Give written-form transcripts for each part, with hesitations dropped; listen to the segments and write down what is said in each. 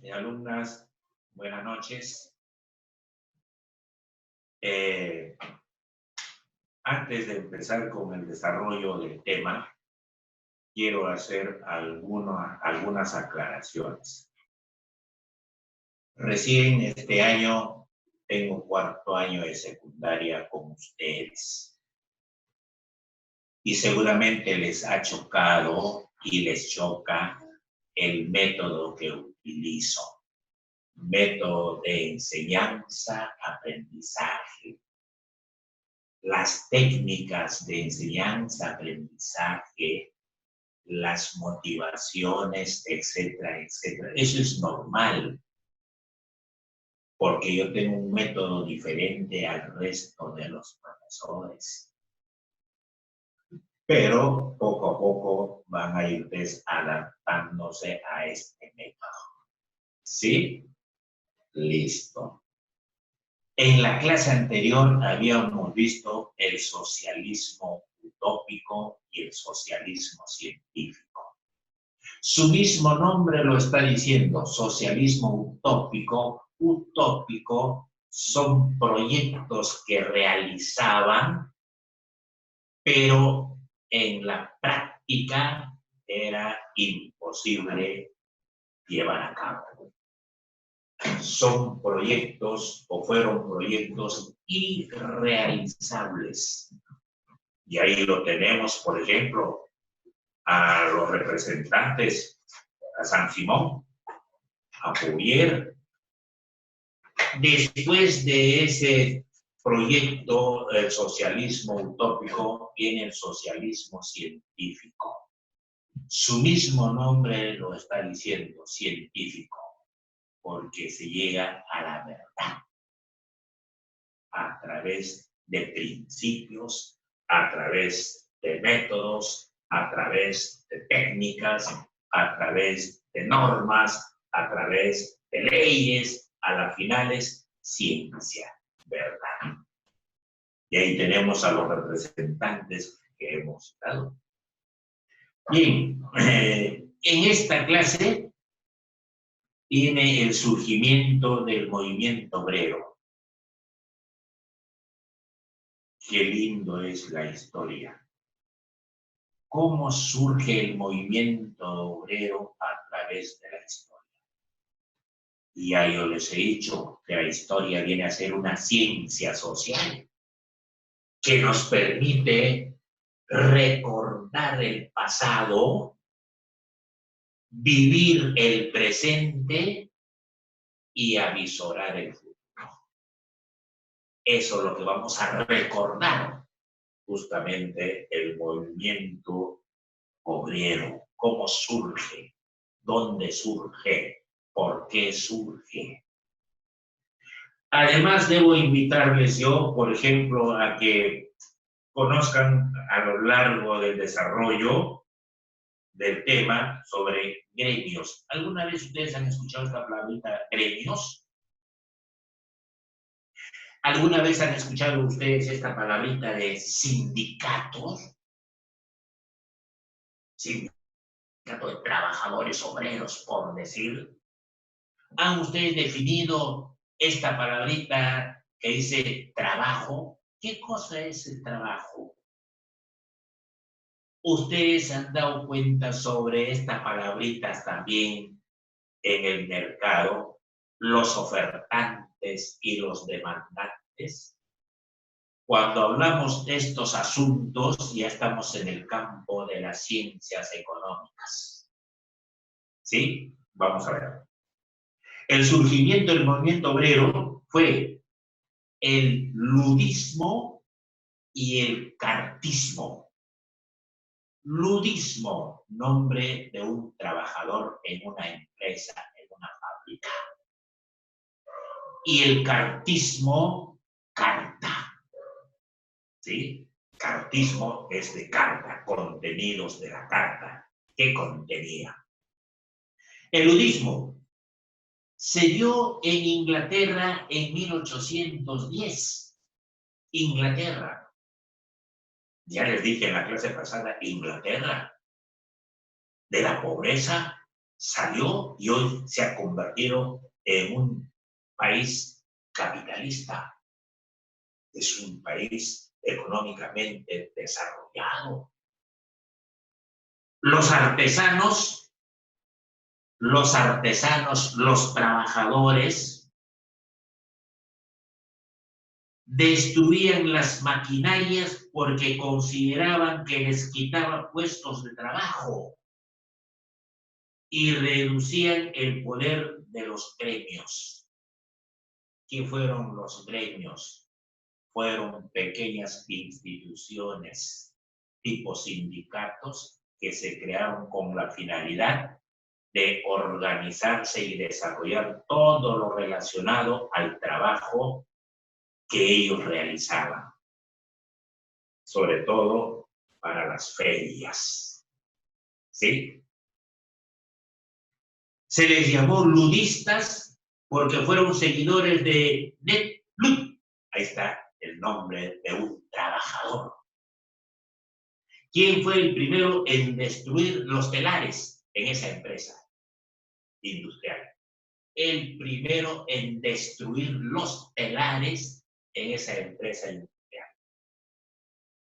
y alumnas, buenas noches. Antes de empezar con el desarrollo del tema, quiero hacer algunas aclaraciones. Recién este año tengo cuarto año de secundaria con ustedes. Y seguramente les ha chocado y les choca el método que utilizo. Método de enseñanza, aprendizaje. Las técnicas de enseñanza, aprendizaje, las motivaciones, etcétera, etcétera. Eso es normal, porque yo tengo un método diferente al resto de los profesores. Pero poco a poco van a ir adaptándose a este método. ¿Sí? Listo. En la clase anterior habíamos visto el socialismo utópico y el socialismo científico. Su mismo nombre lo está diciendo, socialismo utópico. Utópico son proyectos que realizaban, pero en la práctica era imposible llevar a cabo. Son proyectos o fueron proyectos irrealizables. Y ahí lo tenemos, por ejemplo, a los representantes, a San Simón, a Fourier. Después de ese proyecto, el socialismo utópico, viene el socialismo científico. Su mismo nombre lo está diciendo, científico, porque se llega a la verdad a través de principios, a través de métodos, a través de técnicas, a través de normas, a través de leyes, a las finales, ciencia, verdad. Y ahí tenemos a los representantes que hemos dado. Bien, en esta clase tiene el surgimiento del movimiento obrero. Qué lindo es la historia. ¿Cómo surge el movimiento obrero a través de la historia? Y ya yo les he dicho que la historia viene a ser una ciencia social que nos permite recordar el pasado, vivir el presente y avisorar el futuro. Eso es lo que vamos a recordar, justamente el movimiento obrero, cómo surge, dónde surge, por qué surge. Además, debo invitarles yo, por ejemplo, a que conozcan a lo largo del desarrollo del tema sobre gremios. ¿Alguna vez ustedes han escuchado esta palabrita gremios? ¿Alguna vez han escuchado ustedes esta palabrita de sindicatos? Sindicato de trabajadores obreros, por decir. ¿Han ustedes definido esta palabrita que dice trabajo? ¿Qué cosa es el trabajo? ¿Ustedes han dado cuenta sobre estas palabritas también en el mercado? Los ofertantes y los demandantes. Cuando hablamos de estos asuntos, ya estamos en el campo de las ciencias económicas. ¿Sí? Vamos a ver. El surgimiento del movimiento obrero fue el ludismo y el cartismo. Ludismo, nombre de un trabajador en una empresa, en una fábrica. Y el cartismo, carta. ¿Sí? Cartismo es de carta, contenidos de la carta. ¿Qué contenía? El ludismo se dio en Inglaterra en 1810. Inglaterra. Ya les dije en la clase pasada, Inglaterra. De la pobreza salió y hoy se ha convertido en un país capitalista. Es un país económicamente desarrollado. Los artesanos, los trabajadores, destruían las maquinarias porque consideraban que les quitaba puestos de trabajo y reducían el poder de los gremios. ¿Qué fueron los gremios? Fueron pequeñas instituciones tipo sindicatos que se crearon con la finalidad de organizarse y desarrollar todo lo relacionado al trabajo que ellos realizaban, sobre todo para las ferias, ¿sí? Se les llamó ludistas porque fueron seguidores de Net Lud. Ahí está el nombre de un trabajador. ¿Quién fue el primero en destruir los telares en esa empresa industrial? El primero en destruir los telares en esa empresa industrial.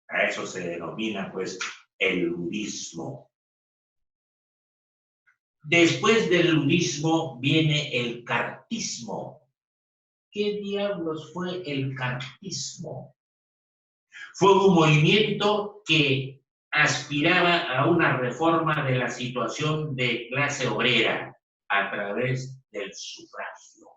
A eso se denomina, pues, el ludismo. Después del ludismo viene el cartismo. ¿Qué diablos fue el cartismo? Fue un movimiento que aspiraba a una reforma de la situación de clase obrera a través del sufragio.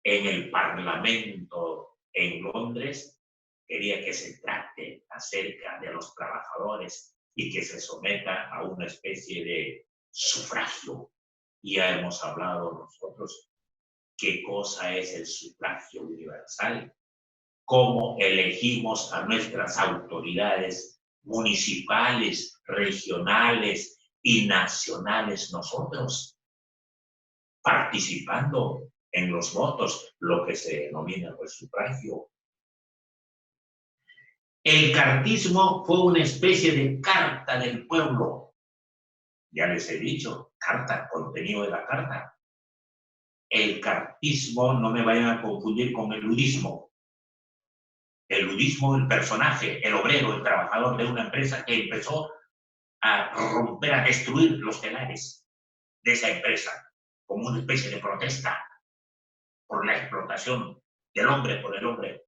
En el Parlamento en Londres quería que se trate acerca de los trabajadores y que se someta a una especie de sufragio. Ya hemos hablado nosotros qué cosa es el sufragio universal, cómo elegimos a nuestras autoridades municipales, regionales y nacionales nosotros, participando en los votos, lo que se denomina el sufragio. El cartismo fue una especie de carta del pueblo. Ya les he dicho, carta, contenido de la carta. El cartismo, no me vayan a confundir con el ludismo. El ludismo, el personaje, el obrero, el trabajador de una empresa que empezó a romper, a destruir los telares de esa empresa como una especie de protesta por la explotación del hombre por el hombre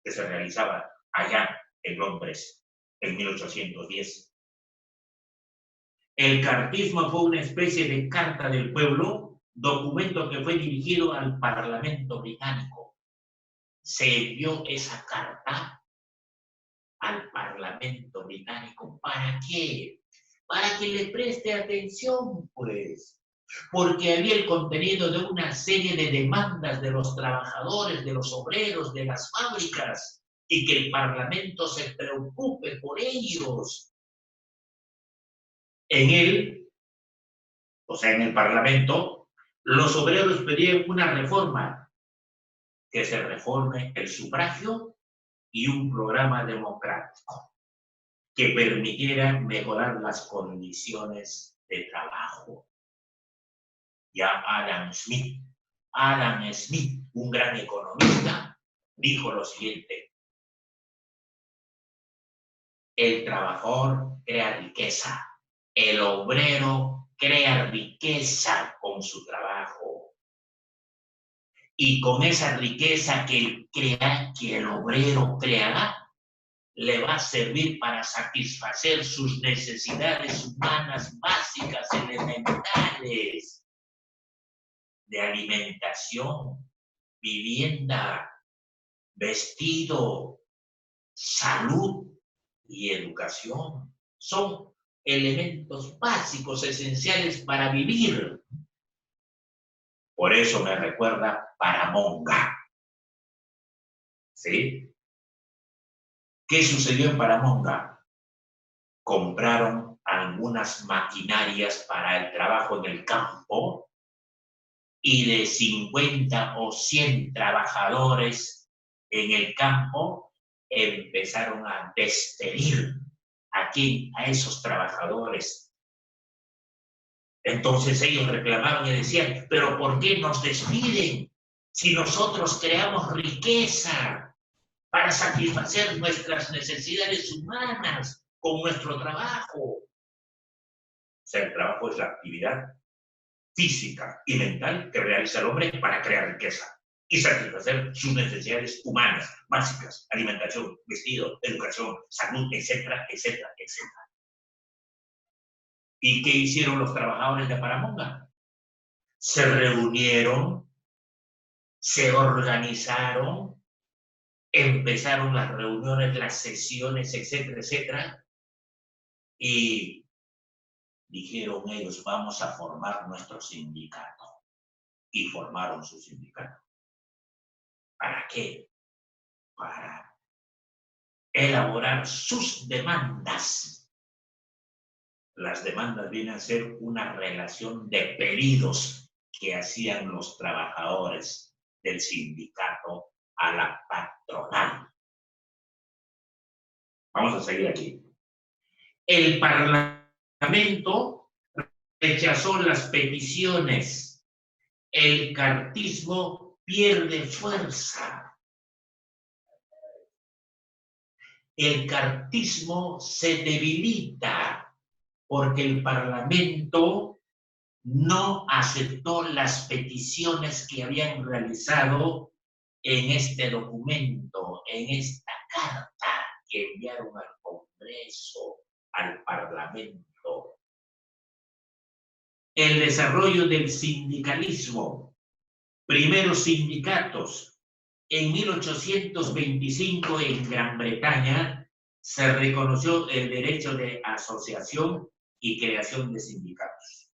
que se realizaba allá en Londres en 1810. El cartismo fue una especie de carta del pueblo, documento que fue dirigido al Parlamento británico. Se envió esa carta al Parlamento británico. ¿Para qué? Para que le preste atención, pues. Porque había el contenido de una serie de demandas de los trabajadores, de los obreros, de las fábricas, y que el Parlamento se preocupe por ellos. En él, o sea, en el Parlamento, los obreros pedían una reforma, que se reforme el sufragio y un programa democrático que permitiera mejorar las condiciones de trabajo. Ya Adam Smith, un gran economista, dijo lo siguiente: el trabajador crea riqueza, el obrero crea riqueza con su trabajo. Y con esa riqueza que el obrero creará, le va a servir para satisfacer sus necesidades humanas básicas, elementales, de alimentación, vivienda, vestido, salud y educación. Son elementos básicos, esenciales para vivir. Por eso me recuerda Paramonga. ¿Sí? ¿Qué sucedió en Paramonga? Compraron algunas maquinarias para el trabajo en el campo y de 50 o 100 trabajadores en el campo empezaron a despedir a esos trabajadores Entonces ellos reclamaban y decían, pero ¿por qué nos despiden si nosotros creamos riqueza para satisfacer nuestras necesidades humanas con nuestro trabajo? O sea, el trabajo es la actividad física y mental que realiza el hombre para crear riqueza y satisfacer sus necesidades humanas, básicas, alimentación, vestido, educación, salud, etcétera, etcétera, etcétera. ¿Y qué hicieron los trabajadores de Paramonga? Se reunieron, se organizaron, empezaron las reuniones, las sesiones, etcétera, etcétera, y dijeron ellos, vamos a formar nuestro sindicato. Y formaron su sindicato. ¿Para qué? Para elaborar sus demandas. Las demandas vienen a ser una relación de pedidos que hacían los trabajadores del sindicato a la patronal. Vamos a seguir aquí. El Parlamento rechazó las peticiones. El cartismo pierde fuerza. El cartismo se debilita porque el Parlamento no aceptó las peticiones que habían realizado en este documento, en esta carta que enviaron al Congreso, al Parlamento. El desarrollo del sindicalismo, primeros sindicatos. En 1825 en Gran Bretaña se reconoció el derecho de asociación y creación de sindicatos.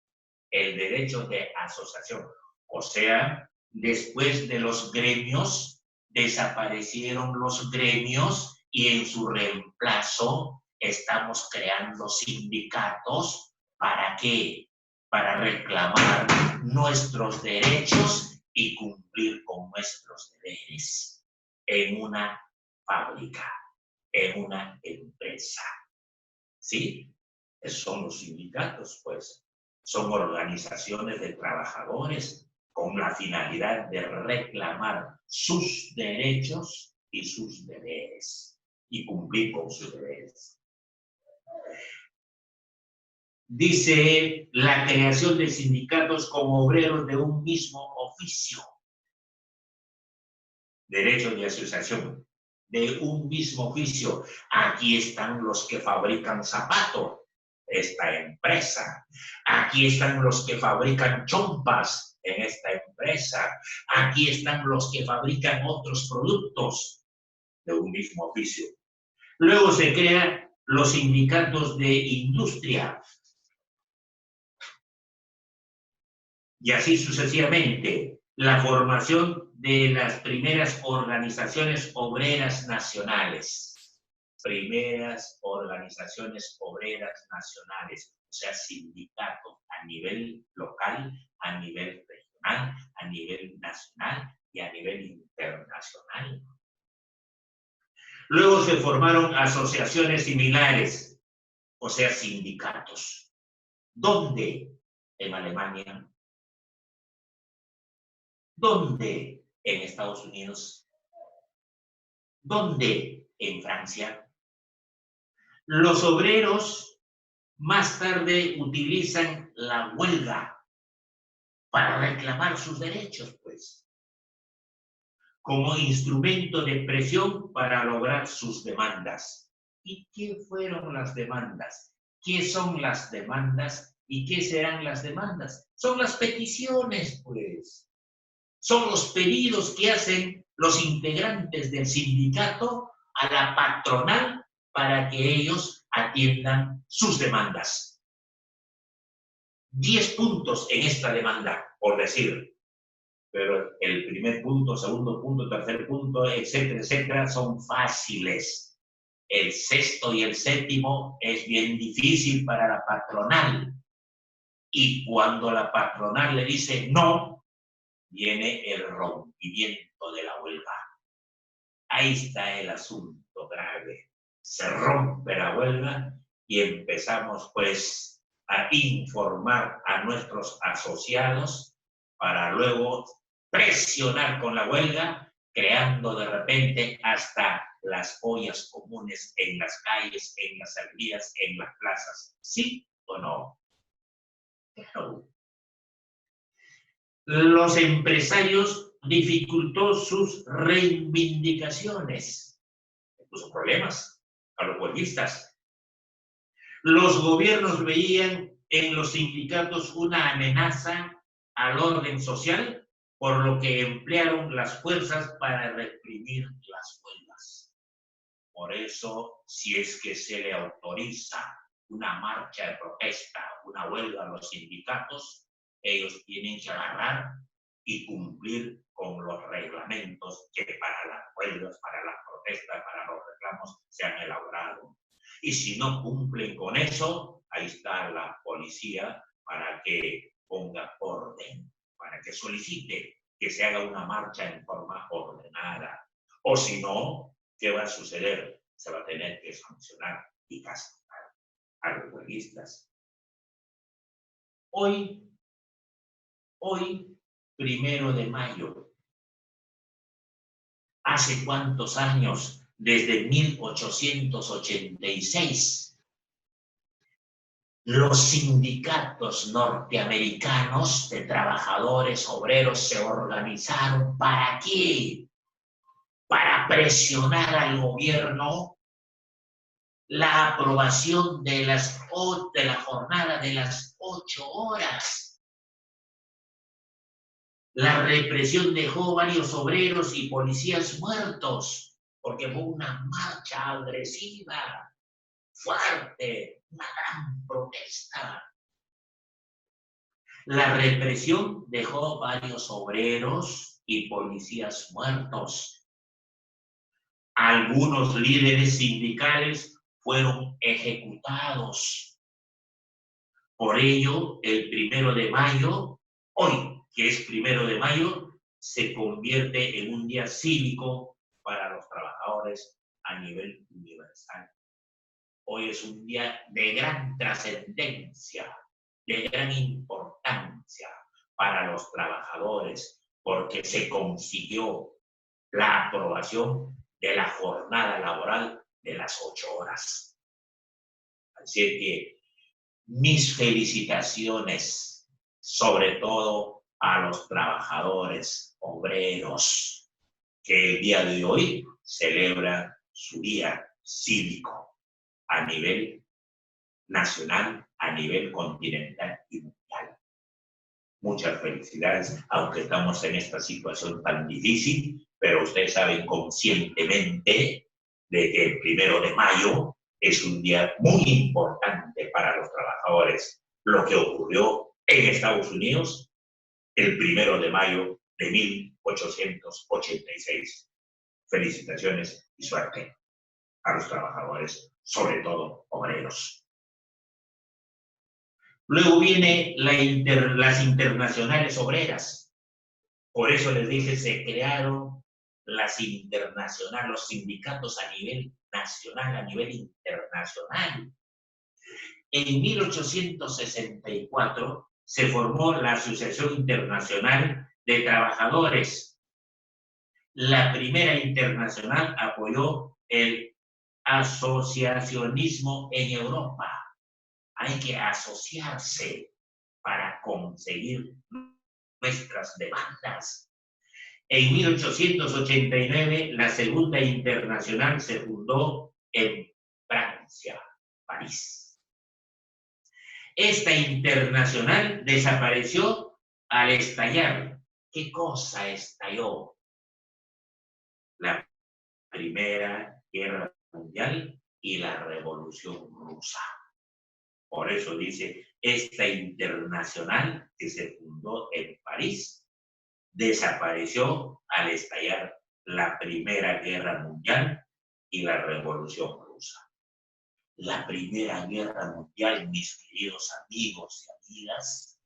El derecho de asociación. O sea, después de los gremios, desaparecieron los gremios y en su reemplazo estamos creando sindicatos. ¿Para qué? Para reclamar nuestros derechos y cumplir con nuestros deberes en una fábrica, en una empresa. ¿Sí? Esos son los sindicatos, pues. Son organizaciones de trabajadores con la finalidad de reclamar sus derechos y sus deberes y cumplir con sus deberes. Dice la creación de sindicatos como obreros de un mismo oficio. Derecho de asociación de un mismo oficio. Aquí están los que fabrican zapatos, esta empresa. Aquí están los que fabrican chompas en esta empresa. Aquí están los que fabrican otros productos de un mismo oficio. Luego se crean los sindicatos de industria. Y así sucesivamente, la formación de las primeras organizaciones obreras nacionales. Primeras organizaciones obreras nacionales, o sea, sindicatos a nivel local, a nivel regional, a nivel nacional y a nivel internacional. Luego se formaron asociaciones similares, o sea, sindicatos. ¿Dónde? En Alemania. ¿Dónde? En Estados Unidos. ¿Dónde? En Francia. Los obreros más tarde utilizan la huelga para reclamar sus derechos, pues, como instrumento de presión para lograr sus demandas. ¿Y qué fueron las demandas? ¿Qué son las demandas? ¿Y qué serán las demandas? Son las peticiones, pues. Son los pedidos que hacen los integrantes del sindicato a la patronal para que ellos atiendan sus demandas. 10 puntos en esta demanda, por decir. Pero el primer punto, segundo punto, tercer punto, etcétera, etcétera, son fáciles. El sexto y el séptimo es bien difícil para la patronal. Y cuando la patronal le dice no, viene el rompimiento de la huelga. Ahí está el asunto grave. Se rompe la huelga y empezamos, pues, a informar a nuestros asociados para luego presionar con la huelga, creando de repente hasta las ollas comunes en las calles, en las avenidas, en las plazas. ¿Sí o no? Claro. Los empresarios dificultó sus reivindicaciones, puso problemas a los huelguistas. Los gobiernos veían en los sindicatos una amenaza al orden social, por lo que emplearon las fuerzas para reprimir las huelgas. Por eso, si es que se le autoriza una marcha de protesta, una huelga a los sindicatos, ellos tienen que agarrar y cumplir con los reglamentos que para las huelgas, para las protestas, para los reclamos se han elaborado. Y si no cumplen con eso, ahí está la policía para que ponga orden, para que solicite que se haga una marcha en forma ordenada. O si no, ¿qué va a suceder? Se va a tener que sancionar y castigar a los huelguistas. Hoy, 1 de mayo, ¿hace cuántos años? Desde 1886, los sindicatos norteamericanos de trabajadores, obreros, se organizaron. ¿Para qué? Para presionar al gobierno la aprobación de la jornada de las 8 horas. La represión dejó varios obreros y policías muertos, porque fue una marcha agresiva, fuerte, una gran protesta. La represión dejó varios obreros y policías muertos. Algunos líderes sindicales fueron ejecutados. Por ello, el 1 de mayo, hoy, que es 1 de mayo, se convierte en un día cívico para los trabajadores a nivel universal. Hoy es un día de gran trascendencia, de gran importancia para los trabajadores, porque se consiguió la aprobación de la jornada laboral de las 8 horas. Así que mis felicitaciones, sobre todo a los trabajadores obreros que el día de hoy celebran su día cívico a nivel nacional, a nivel continental y mundial. Muchas felicidades, aunque estamos en esta situación tan difícil, pero ustedes saben conscientemente de que el 1 de mayo es un día muy importante para los trabajadores. Lo que ocurrió en Estados Unidos el 1 de mayo de 1886. Felicitaciones y suerte a los trabajadores, sobre todo obreros. Luego viene las internacionales obreras. Por eso les dije, se crearon las internacionales, los sindicatos a nivel nacional, a nivel internacional. En 1864 se formó la Asociación Internacional de Trabajadores. La primera internacional apoyó el asociacionismo en Europa. Hay que asociarse para conseguir nuestras demandas. En 1889, la Segunda Internacional se fundó en Francia, París. Esta internacional desapareció al estallar. ¿Qué cosa estalló? La Primera Guerra Mundial y la Revolución Rusa. Por eso dice, esta internacional que se fundó en París desapareció al estallar la Primera Guerra Mundial y la Revolución Rusa. La Primera Guerra Mundial, mis queridos amigos y amigas,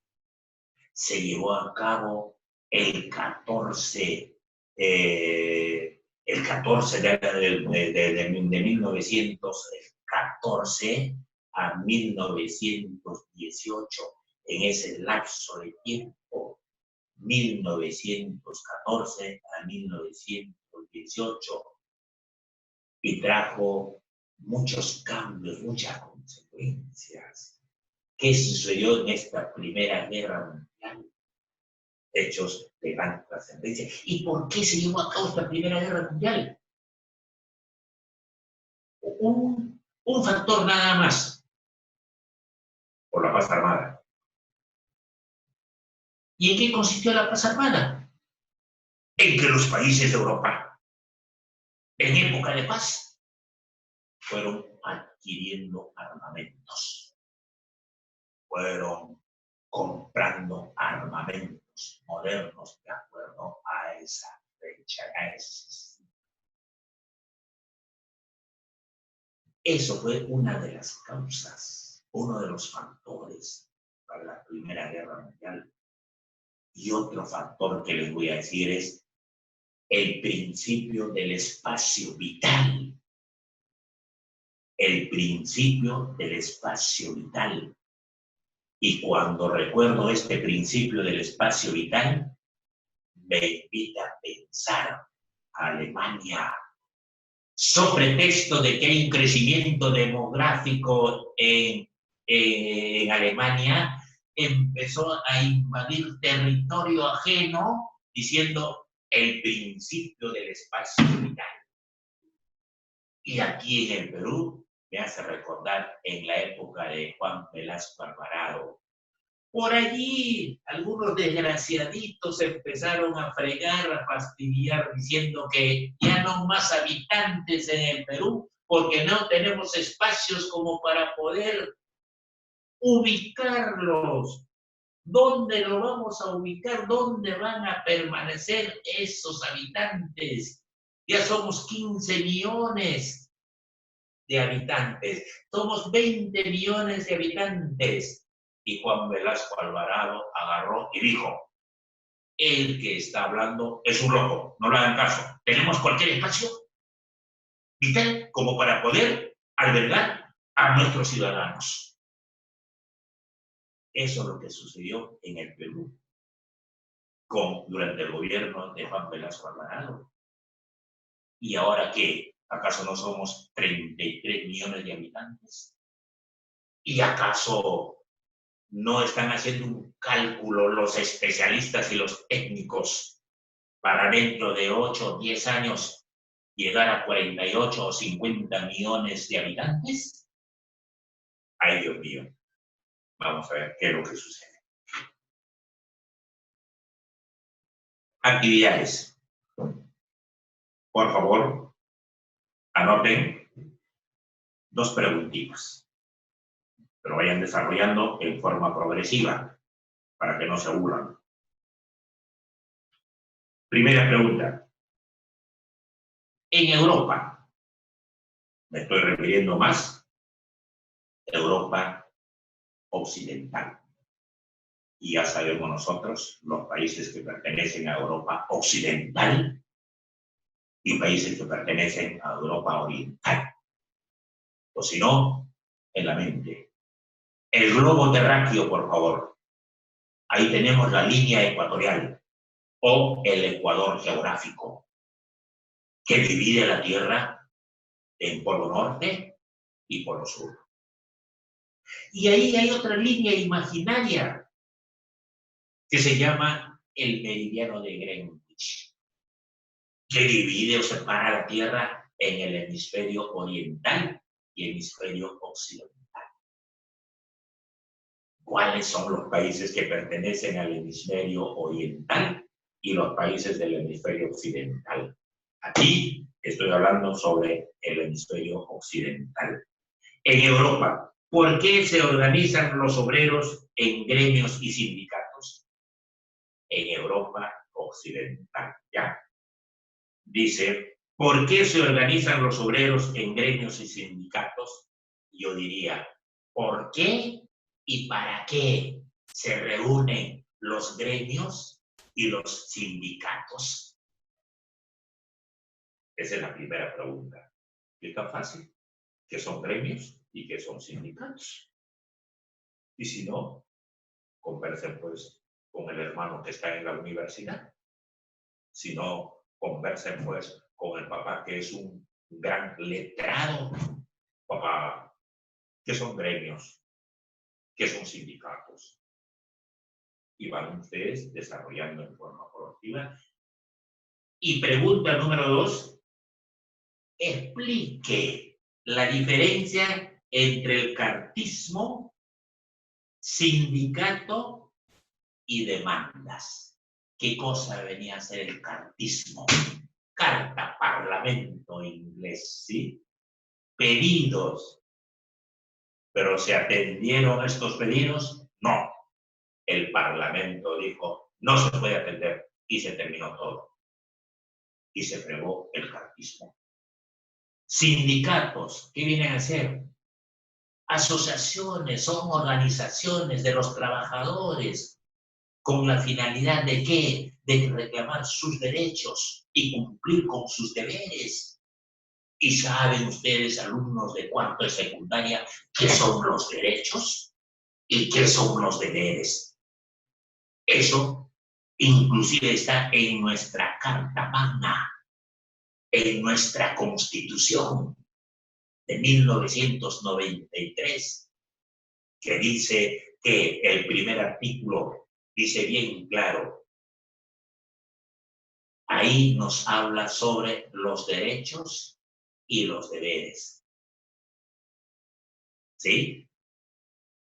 se llevó a cabo el 14 de 1914 a 1918, en ese lapso de tiempo, 1914 a 1918, y trajo muchos cambios, muchas consecuencias. ¿Qué sucedió en esta Primera Guerra Mundial? Hechos de gran trascendencia. ¿Y por qué se llevó a cabo esta Primera Guerra Mundial? Un factor nada más, por la paz armada. ¿Y en qué consistió la paz armada? En que los países de Europa, en época de paz, fueron adquiriendo armamentos, fueron comprando armamentos modernos de acuerdo a esa fecha, a ese. Eso fue una de las causas, uno de los factores para la Primera Guerra Mundial. Y otro factor que les voy a decir es el principio del espacio vital. El principio del espacio vital. Y cuando recuerdo este principio del espacio vital, me invita a pensar a Alemania. Sobre pretexto de que hay un crecimiento demográfico en Alemania, empezó a invadir territorio ajeno, diciendo el principio del espacio vital. Y aquí en el Perú me hace recordar en la época de Juan Velasco Alvarado. Por allí algunos desgraciaditos empezaron a fregar, a fastidiar, diciendo que ya no más habitantes en el Perú, porque no tenemos espacios como para poder ubicarlos. ¿Dónde lo vamos a ubicar? ¿Dónde van a permanecer esos habitantes? Ya somos 15 millones de habitantes, somos 20 millones de habitantes. Y Juan Velasco Alvarado agarró y dijo, el que está hablando es un loco, no le hagan caso. Tenemos cualquier espacio vital como para poder albergar a nuestros ciudadanos. Eso es lo que sucedió en el Perú durante el gobierno de Juan Velasco Alvarado. ¿Y ahora qué? ¿Acaso no somos 33 millones de habitantes? ¿Y acaso no están haciendo un cálculo los especialistas y los técnicos para dentro de 8 o 10 años llegar a 48 o 50 millones de habitantes? Ay, Dios mío. Vamos a ver qué es lo que sucede. Actividades. Por favor, anoten 2 preguntitas, pero vayan desarrollando en forma progresiva para que no se aburran. Primera pregunta. En Europa, me estoy refiriendo más a Europa occidental. Y ya sabemos nosotros, los países que pertenecen a Europa occidental y países que pertenecen a Europa oriental. O si no, en la mente. El globo terráqueo, por favor. Ahí tenemos la línea ecuatorial o el ecuador geográfico, que divide la Tierra en polo norte y polo sur. Y ahí hay otra línea imaginaria que se llama el meridiano de Greenwich, que divide o separa la Tierra en el hemisferio oriental y hemisferio occidental. ¿Cuáles son los países que pertenecen al hemisferio oriental y los países del hemisferio occidental? Aquí estoy hablando sobre el hemisferio occidental. En Europa, ¿por qué se organizan los obreros en gremios y sindicatos? En Europa occidental, ¿ya? Dice, ¿por qué se organizan los obreros en gremios y sindicatos? Yo diría, ¿por qué y para qué se reúnen los gremios y los sindicatos? Esa es la primera pregunta. ¿Es tan fácil? ¿Qué son gremios y qué son sindicatos. Y si no, conversen pues con el hermano que está en la universidad. Si no, conversen pues con el papá que es un gran letrado. Papá, ¿qué son gremios? ¿Qué son sindicatos? Y van ustedes desarrollando en forma proactiva. Y pregunta número 2, explique la diferencia entre el cartismo, sindicato y demandas. ¿Qué cosa venía a ser el cartismo? Carta, parlamento inglés, ¿sí? Pedidos. ¿Pero se atendieron estos pedidos? No. El parlamento dijo, no se puede atender, y se terminó todo. Y se fregó el cartismo. Sindicatos, ¿qué vienen a ser? Asociaciones, son organizaciones de los trabajadores con la finalidad de ¿qué? De reclamar sus derechos y cumplir con sus deberes. ¿Y saben ustedes, alumnos de cuarto de secundaria, qué son los derechos y qué son los deberes? Eso inclusive está en nuestra Carta Magna, en nuestra Constitución de 1993, que dice que el primer artículo dice bien claro, ahí nos habla sobre los derechos y los deberes. ¿Sí?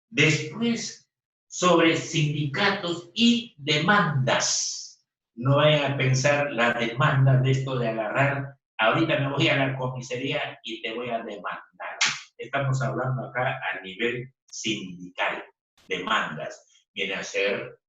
Después, sobre sindicatos y demandas. No vayan a pensar las demandas de esto de agarrar, ahorita me voy a la comisaría y te voy a demandar. Estamos hablando acá a nivel sindical, demandas. Viene a ser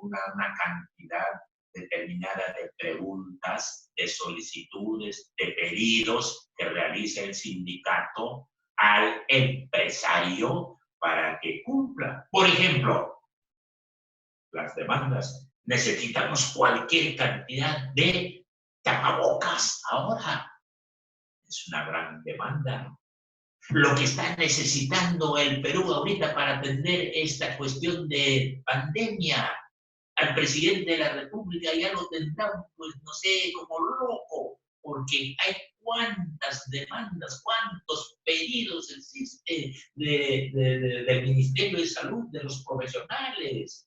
una cantidad determinada de preguntas, de solicitudes, de pedidos que realiza el sindicato al empresario para que cumpla. Por ejemplo, las demandas. Necesitamos cualquier cantidad de tapabocas ahora. Es una gran demanda. Lo que está necesitando el Perú ahorita para atender esta cuestión de pandemia, al presidente de la República ya lo tendrán, pues no sé, como loco, porque hay cuántas demandas, cuántos pedidos existe del Ministerio de Salud, de los profesionales.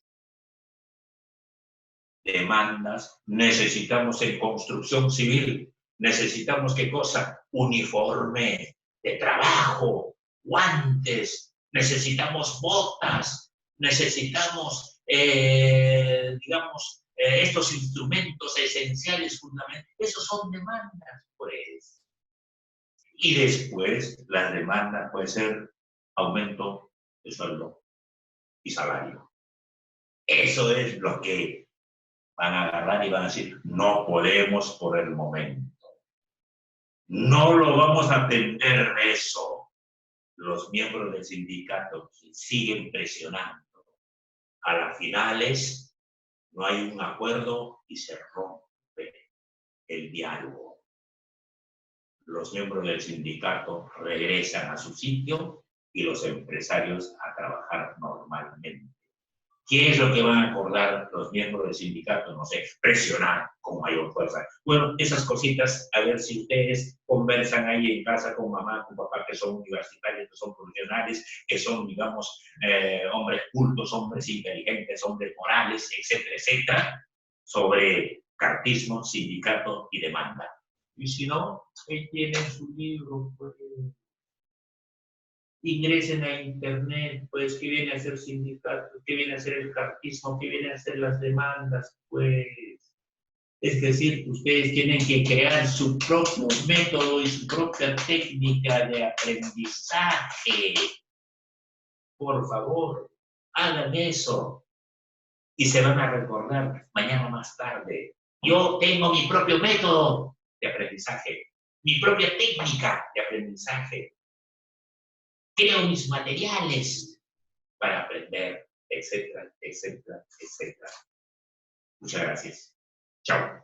Demandas, necesitamos en construcción civil, necesitamos ¿qué cosa? Uniforme de trabajo, guantes, necesitamos botas, necesitamos, digamos, estos instrumentos esenciales, fundamentales. Esos son demandas, pues. Y después, la demanda puede ser aumento de sueldo y salario. Eso es lo que van a agarrar y van a decir, no podemos por el momento. No lo vamos a atender eso. Los miembros del sindicato siguen presionando. A las finales no hay un acuerdo y se rompe el diálogo. Los miembros del sindicato regresan a su sitio y los empresarios a trabajar normalmente. ¿Qué es lo que van a acordar los miembros del sindicato? No sé, presionar con mayor fuerza. Bueno, esas cositas, a ver si ustedes conversan ahí en casa con mamá, con papá, que son universitarios, que son profesionales, que son, digamos, hombres cultos, hombres inteligentes, hombres morales, etcétera, etcétera, sobre cartismo, sindicato y demanda. Y si no, ahí tienen su libro, pues, ingresen a internet, pues, ¿qué viene a ser sindicato? ¿Qué viene a ser el cartismo? ¿Qué viene a ser las demandas? Pues, es decir, ustedes tienen que crear su propio método y su propia técnica de aprendizaje. Por favor, hagan eso. Y se van a recordar mañana más tarde. Yo tengo mi propio método de aprendizaje, mi propia técnica de aprendizaje. Creo mis materiales para aprender, etcétera, etcétera, etcétera. Muchas gracias. Chao.